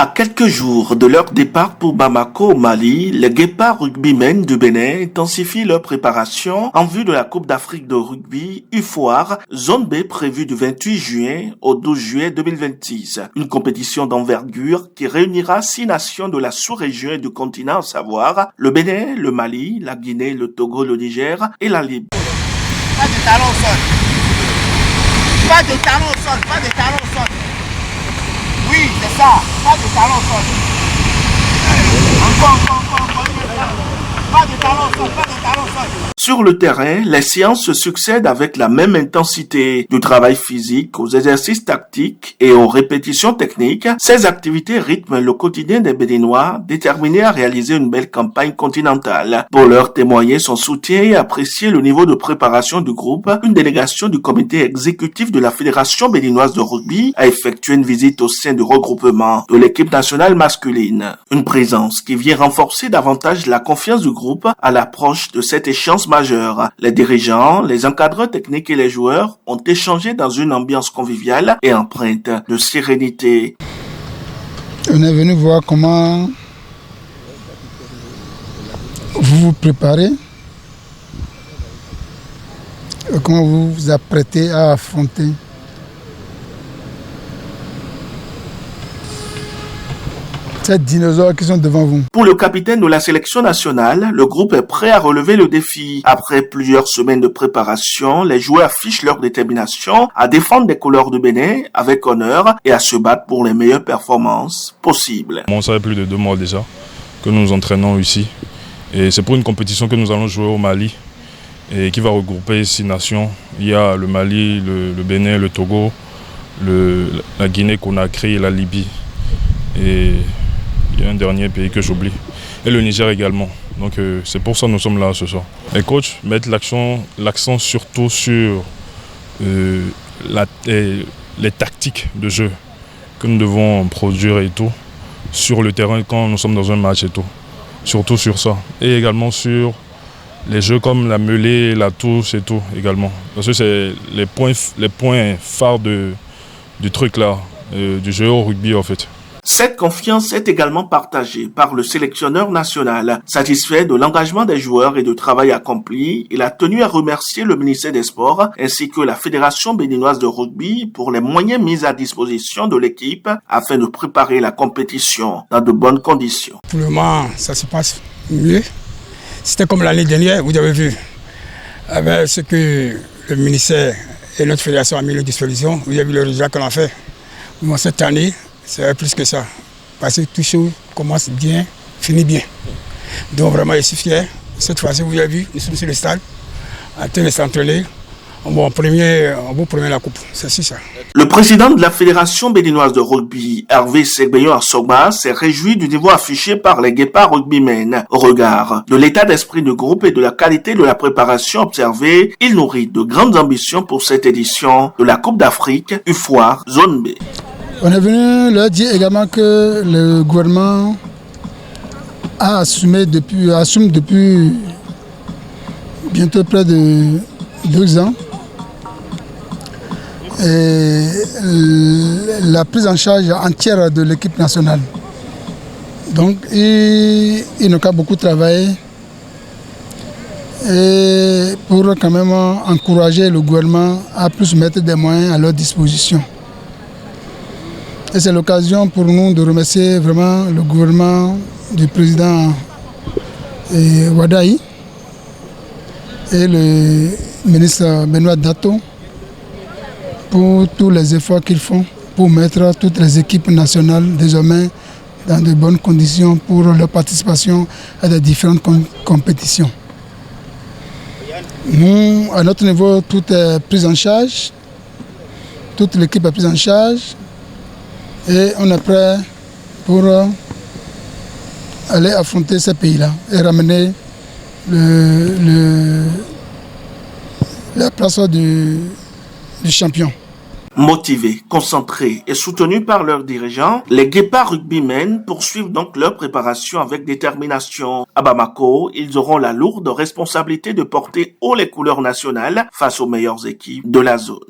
À quelques jours de leur départ pour Bamako au Mali, les Guépards rugbymen du Bénin intensifient leur préparation en vue de la Coupe d'Afrique de rugby UFOAR Zone B prévue du 28 juin au 12 juillet 2026. Une compétition d'envergure qui réunira 6 nations de la sous-région et du continent, à savoir le Bénin, le Mali, la Guinée, le Togo, le Niger et la Libye. Pas de talons au sol. Pas de talons au sol. Pas de talons au sol. Oui, c'est ça. Pas de talons au sol. Encore. Pas de talons au sol. Pas de talons au sol. Sur le terrain, les séances se succèdent avec la même intensité. Du travail physique aux exercices tactiques et aux répétitions techniques, ces activités rythment le quotidien des Béninois, déterminés à réaliser une belle campagne continentale. Pour leur témoigner son soutien et apprécier le niveau de préparation du groupe, une délégation du comité exécutif de la Fédération béninoise de rugby a effectué une visite au sein du regroupement de l'équipe nationale masculine. Une présence qui vient renforcer davantage la confiance du groupe à l'approche de cette échéance majeure. Les dirigeants, les encadreurs techniques et les joueurs ont échangé dans une ambiance conviviale et empreinte de sérénité. On est venu voir comment vous vous préparez, comment vous vous apprêtez à affronter ces dinosaures qui sont devant vous. Pour le capitaine de la sélection nationale, le groupe est prêt à relever le défi. Après plusieurs semaines de préparation, les joueurs affichent leur détermination à défendre les couleurs du Bénin avec honneur et à se battre pour les meilleures performances possibles. Ça fait plus de 2 mois déjà que nous nous entraînons ici. Et c'est pour une compétition que nous allons jouer au Mali et qui va regrouper 6 nations. Il y a le Mali, le Bénin, le Togo, la Guinée-Conakry et la Libye. Et il y a un dernier pays que j'oublie. Et le Niger également. Donc c'est pour ça que nous sommes là ce soir. Les coachs mettent l'accent surtout sur les tactiques de jeu que nous devons produire et tout. Sur le terrain quand nous sommes dans un match et tout. Surtout sur ça. Et également sur les jeux comme la mêlée, la touche et tout également. Parce que c'est les points phares du truc là, du jeu au rugby en fait. Cette confiance est également partagée par le sélectionneur national. Satisfait de l'engagement des joueurs et du travail accompli, il a tenu à remercier le ministère des Sports ainsi que la Fédération béninoise de rugby pour les moyens mis à disposition de l'équipe afin de préparer la compétition dans de bonnes conditions. Pour le moment, ça se passe mieux. C'était comme l'année dernière, vous avez vu, avec ce que le ministère et notre fédération ont mis à disposition, vous avez vu le résultat qu'on a fait. Bon, cette année, c'est plus que ça, parce que tout chose commence bien, finit bien. Donc vraiment, je suis fier. Cette fois-ci, vous avez vu, nous sommes sur le stade, en train de s'entraîner. On va premier la coupe, c'est ça. Le président de la Fédération béninoise de rugby, Hervé Segbeyo Asogba, s'est réjoui du niveau affiché par les Guépards rugbymen. Au regard de l'état d'esprit du groupe et de la qualité de la préparation observée, il nourrit de grandes ambitions pour cette édition de la Coupe d'Afrique UFOAR Zone B. On est venu leur dire également que le gouvernement assume depuis bientôt près de 2 ans et la prise en charge entière de l'équipe nationale. Donc il n'a qu'à beaucoup travailler et pour quand même encourager le gouvernement à plus mettre des moyens à leur disposition. Et c'est l'occasion pour nous de remercier vraiment le gouvernement du président Wadaï et le ministre Benoît Dato pour tous les efforts qu'ils font pour mettre toutes les équipes nationales désormais dans de bonnes conditions pour leur participation à des différentes compétitions. Nous, à notre niveau, tout est pris en charge, toute l'équipe est prise en charge. Et on est prêt pour aller affronter ces pays-là et ramener la place du champion. Motivés, concentrés et soutenus par leurs dirigeants, les Guépards rugbymen poursuivent donc leur préparation avec détermination. À Bamako, ils auront la lourde responsabilité de porter haut les couleurs nationales face aux meilleures équipes de la zone.